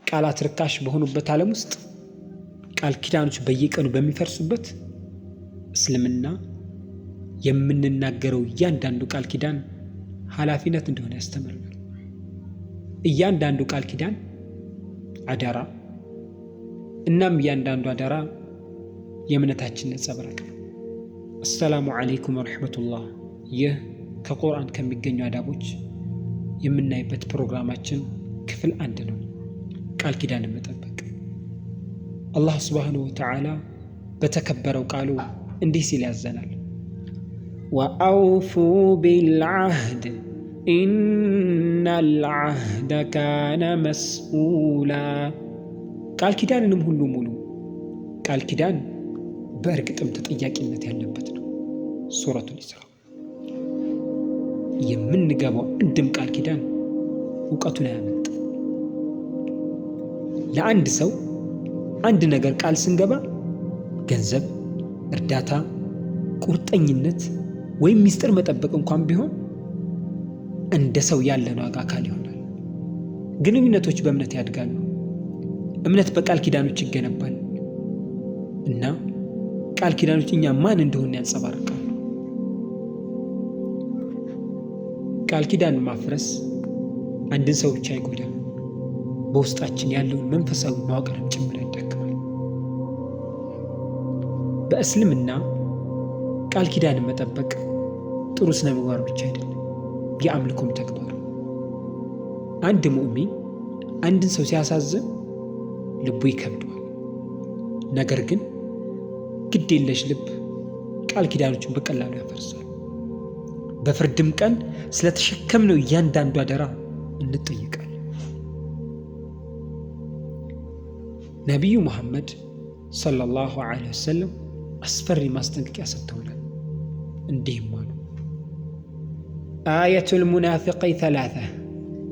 ቃላት ርካሽ በሆኑበት ዓለም ውስጥ ቃል ኪዳኖች በየቀኑ በሚፈርሱበት እስልምና የምንናገረው እያንዳንዱ ቃል ኪዳን ኃላፊነት እንደሆነ ያስተምረናል። እያንዳንዱ ቃል ኪዳን አደራ፣ እናም እያንዳንዱ አደራ የእምነታችን ነጸብራቅ ነው። አሰላሙ አለይኩም ወረሕመቱላህ። ይህ ከቁርአን ከሚገኙ አዳቦች የምናይበት ፕሮግራማችን ክፍል 1 ነው። ቃል ኪዳንን መጠበቅ። አላህ ሱብሓነሁ ወተዓላ በተከበረው ቃሉ እንዲህ ሲል ያዘናል። ወአውፉ ቢልዓህድ ኢነል ዓህደ ካነ መስኡላ። ቃል ኪዳንንም ሁሉ ሙሉ። ቃል ኪዳን በእርግጥም ተጠያቂነት ያለበት ነው። ሱረቱል ኢስራ። የምንገባው አንድም ቃል ኪዳን እውቀቱን አያመልጥ። ለአንድ ሰው አንድ ነገር ቃል ስንገባ ገንዘብ፣ እርዳታ፣ ቁርጠኝነት ወይም ሚስጥር መጠበቅ እንኳን ቢሆን እንደ ሰው ያለን ዋጋ አካል ይሆናል። ግንኙነቶች በእምነት ያድጋሉ። እምነት በቃል ኪዳኖች ይገነባል እና ቃል ኪዳኖች እኛ ማን እንደሆነ ያንጸባርቃሉ። ቃል ኪዳን ማፍረስ አንድን ሰው ብቻ አይጎዳም፣ በውስጣችን ያለውን መንፈሳዊ መዋቅርን ጭምር ያዳክማል። በእስልምና ቃል ኪዳንን መጠበቅ ጥሩ ስነ ምግባር ብቻ አይደለም፣ የአምልኮም ተግባር። አንድ ሙእሚን አንድን ሰው ሲያሳዝን ልቡ ይከብደዋል። ነገር ግን ግድ የለሽ ልብ ቃል ኪዳኖችን በቀላሉ ያፈርሳል። በፍርድም ቀን ስለተሸከምነው እያንዳንዱ አደራ እንጠይቃለን። ነቢዩ ሙሐመድ ሰለላሁ ዐለይሂ ወሰለም አስፈሪ ማስጠንቀቂያ ሰጥተውናል። እንዲህም አሉ። አየቱል ሙናፊቂ ሰላሳ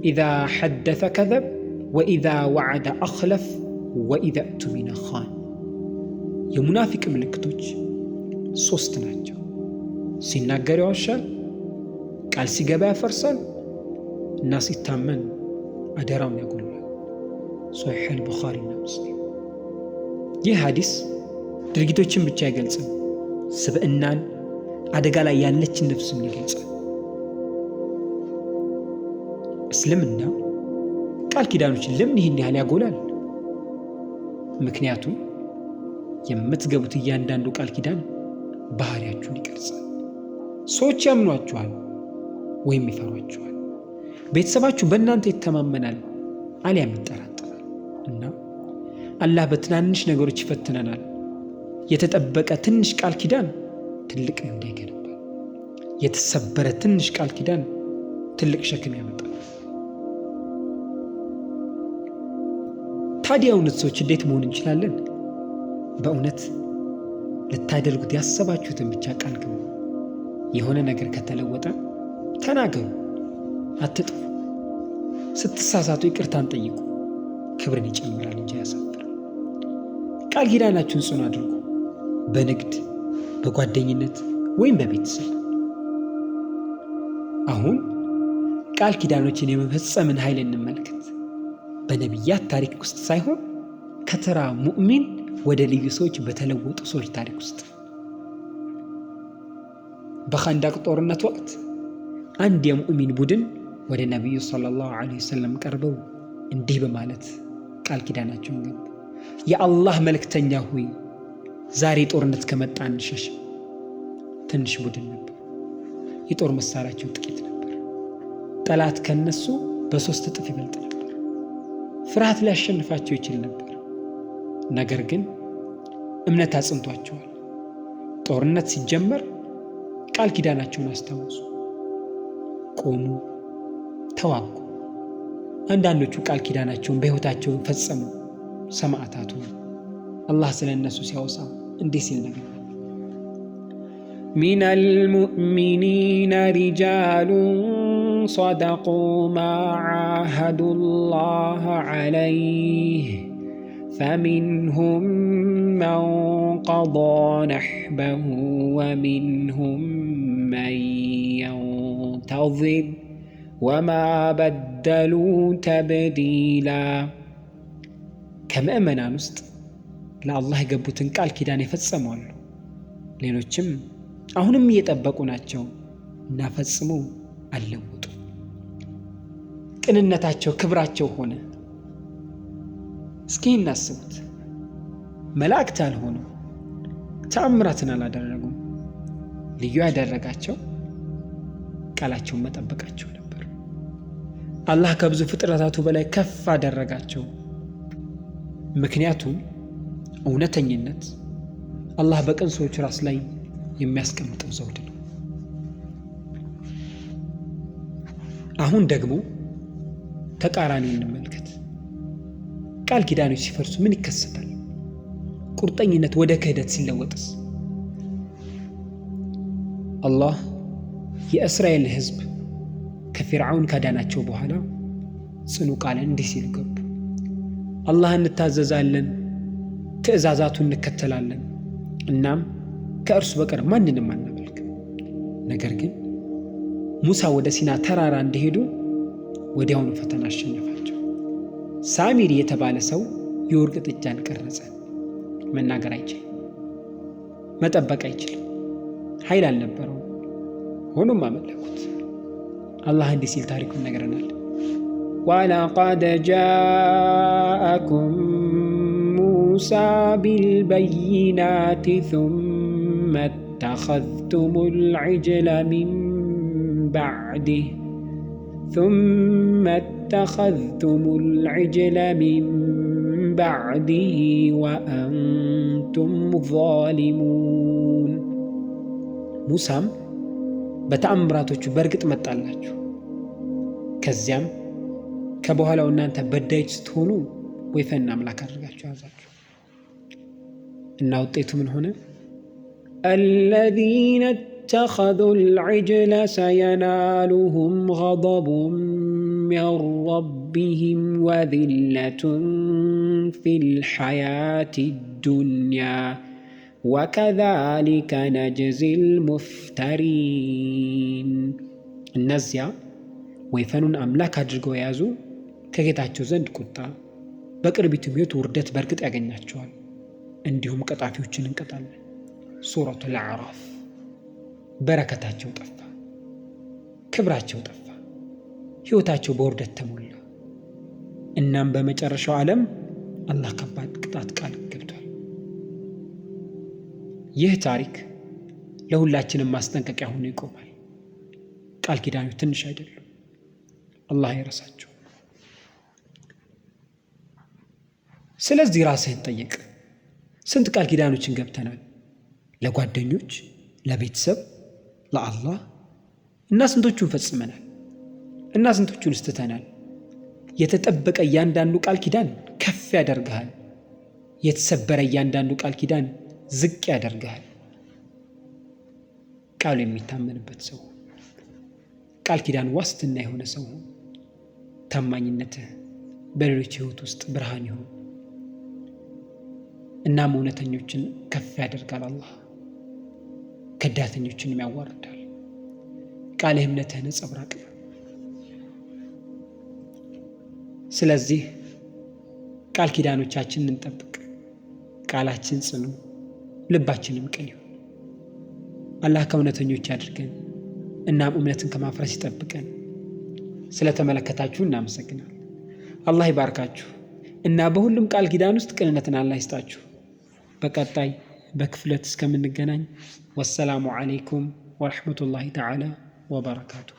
ኢዛ ሐደሰ ከዘብ ወኢዛ ወዐደ አኽለፍ ወኢዛ እቱሚነ ኻን። የሙናፊቅ ምልክቶች 3 ናቸው። ሲናገር ያዋሻል፣ ቃል ሲገባ ያፈርሳል እና ሲታመን አደራውን ያጎላል። ሶሒህ አልቡኻሪና ሙስሊም። ይህ ሐዲስ ድርጊቶችን ብቻ አይገልጽም፣ ስብዕናን፣ አደጋ ላይ ያለችን ነፍስም ይገልጻል። እስልምና ቃል ኪዳኖችን ለምን ይህን ያህል ያጎላል? ምክንያቱም የምትገቡት እያንዳንዱ ቃል ኪዳን ባህሪያችሁን ይቀርጻል። ሰዎች ያምኗችኋል ወይም ይፈሯችኋል። ቤተሰባችሁ በእናንተ ይተማመናል አሊያም ይጠራጠራል። እና አላህ በትናንሽ ነገሮች ይፈትነናል። የተጠበቀ ትንሽ ቃል ኪዳን ትልቅ ምንዳ ይገነባል። የተሰበረ ትንሽ ቃል ኪዳን ትልቅ ሸክም ያመጣል። ታዲያ እውነት ሰዎች እንዴት መሆን እንችላለን? በእውነት ልታደርጉት ያሰባችሁትን ብቻ ቃል ግቡ። የሆነ ነገር ከተለወጠ ተናገሩ፣ አትጥፉ። ስትሳሳቱ ይቅርታን ጠይቁ። ክብርን ይጨምራል እንጂ አያሳፍርም። ቃል ኪዳናችሁን ጽኑ አድርጉ፣ በንግድ፣ በጓደኝነት ወይም በቤተሰብ። አሁን ቃል ኪዳኖችን የመፈጸምን ኃይል እንመልከት። በነቢያት ታሪክ ውስጥ ሳይሆን ከተራ ሙእሚን ወደ ልዩ ሰዎች በተለወጡ ሰዎች ታሪክ ውስጥ። በኸንደቅ ጦርነት ወቅት አንድ የሙእሚን ቡድን ወደ ነቢዩ ሰለላሁ ዐለይሂ ወሰለም ቀርበው እንዲህ በማለት ቃል ኪዳናቸውን ገቡ። የአላህ መልእክተኛ ሆይ ዛሬ ጦርነት ከመጣ እንሸሽ። ትንሽ ቡድን ነበር። የጦር መሳሪያቸው ጥቂት ነበር። ጠላት ከነሱ በ3 እጥፍ ይበልጥ ነበር። ፍርሃት ሊያሸንፋቸው ይችል ነበር። ነገር ግን እምነት አጽንቷቸዋል። ጦርነት ሲጀመር ቃል ኪዳናቸውን አስታወሱ፣ ቆሙ፣ ተዋጉ። አንዳንዶቹ ቃል ኪዳናቸውን በሕይወታቸው ፈጸሙ፣ ሰማዕታቱ። አላህ ስለ እነሱ ሲያወሳ እንዲህ ሲል ነገር ሚነል ሙእሚኒነ ሪጃሉን ሰደቁ ማ ዓሃዱላህ ዐለይህ فمنهم من قضى نحبه ومنهم من ينتظر وما بدلوا تبديلا። ከምእመናን ውስጥ ለአላህ የገቡትን ቃል ኪዳን የፈጸሙ አሉ። ሌሎችም አሁንም እየጠበቁ ናቸው እና ፈጽሞ አልለወጡ። ቅንነታቸው ክብራቸው ሆነ። እስኪ እናስቡት። መላእክት አልሆኑ፣ ተአምራትን አላደረጉም። ልዩ ያደረጋቸው ቃላቸውን መጠበቃቸው ነበር። አላህ ከብዙ ፍጥረታቱ በላይ ከፍ አደረጋቸው። ምክንያቱም እውነተኝነት አላህ በቅን ሰዎች ራስ ላይ የሚያስቀምጠው ዘውድ ነው። አሁን ደግሞ ተቃራኒው እንመልከት። ቃል ኪዳኖች ሲፈርሱ ምን ይከሰታል? ቁርጠኝነት ወደ ክህደት ሲለወጥስ? አላህ የእስራኤል ሕዝብ ከፊርዓውን ካዳናቸው በኋላ ጽኑ ቃልን እንዲህ ሲሉ ገቡ። አላህ እንታዘዛለን፣ ትእዛዛቱን እንከተላለን፣ እናም ከእርሱ በቀር ማንንም አናመልክም። ነገር ግን ሙሳ ወደ ሲና ተራራ እንደሄዱ ወዲያውኑ ፈተና አሸነፋቸው። ሳሚሪ የተባለ ሰው የወርቅ ጥጃን ቀረጸ። መናገር አይችልም፣ መጠበቅ አይችልም፣ ኃይል አልነበረውም። ሆኖም አመለኩት። አላህ እንዲህ ሲል ታሪኩን ነገረናል። ወለቀድ ጃአኩም ሙሳ ቢልበይናት ثم اتخذتم العجل من بعده وأنتم ظالمون። ሙሳም በተአምራቶቹ በእርግጥ መጣላችሁ፣ ከዚያም ከበኋላው እናንተ በዳዮች ስትሆኑ ወይፈን አምላክ አድርጋችሁ ያዛችሁ እና ውጤቱ ምን ሆነ? الذين اتخذوا العجل سينالهم غضب من ربهم وذلة في الحياة الدنيا وكذلك نجزي المفترين። እነዚያ ወይፈኑን አምላክ አድርገው የያዙ ከጌታቸው ዘንድ ቁጣ፣ በቅርቢቱም ሕይወት ውርደት በእርግጥ ያገኛቸዋል። እንዲሁም ቀጣፊዎችን እንቀጣለን። ሱረቱል አዕራፍ። በረከታቸው ጠፋ፣ ክብራቸው ጠፋ፣ ሕይወታቸው በውርደት ተሞላ። እናም በመጨረሻው ዓለም አላህ ከባድ ቅጣት ቃል ገብቷል። ይህ ታሪክ ለሁላችንም ማስጠንቀቂያ ሆኖ ይቆማል። ቃል ኪዳኖች ትንሽ አይደሉም፣ አላህ አይረሳቸው። ስለዚህ ራስህን ጠይቅ። ስንት ቃል ኪዳኖችን ገብተናል? ለጓደኞች፣ ለቤተሰብ፣ ለአላህ እና ስንቶቹን ፈጽመናል እና ስንቶቹን ስተተናል? የተጠበቀ እያንዳንዱ ቃል ኪዳን ከፍ ያደርግሃል። የተሰበረ እያንዳንዱ ቃል ኪዳን ዝቅ ያደርግሃል። ቃሉ የሚታመንበት ሰው፣ ቃል ኪዳን ዋስትና የሆነ ሰው፣ ታማኝነትህ በሌሎች ሕይወት ውስጥ ብርሃን ይሁን። እናም እውነተኞችን ከፍ ያደርጋል አላህ፣ ከዳተኞችንም ያዋርዳል። ቃል እምነትህ ነጸብራቅ ነው። ስለዚህ ቃል ኪዳኖቻችንን እንጠብቅ። ቃላችን ጽኑ፣ ልባችንም ቅን ይሁን። አላህ ከእውነተኞች ያድርገን፣ እናም እምነትን ከማፍረስ ይጠብቀን። ስለተመለከታችሁ እናመሰግናል። አላህ ይባርካችሁ እና በሁሉም ቃል ኪዳን ውስጥ ቅንነትን አላህ ይስጣችሁ። በቀጣይ በክፍለት እስከምንገናኝ ወሰላሙ ዓለይኩም ወረሕመቱላሂ ተዓላ ወበረካቱሁ።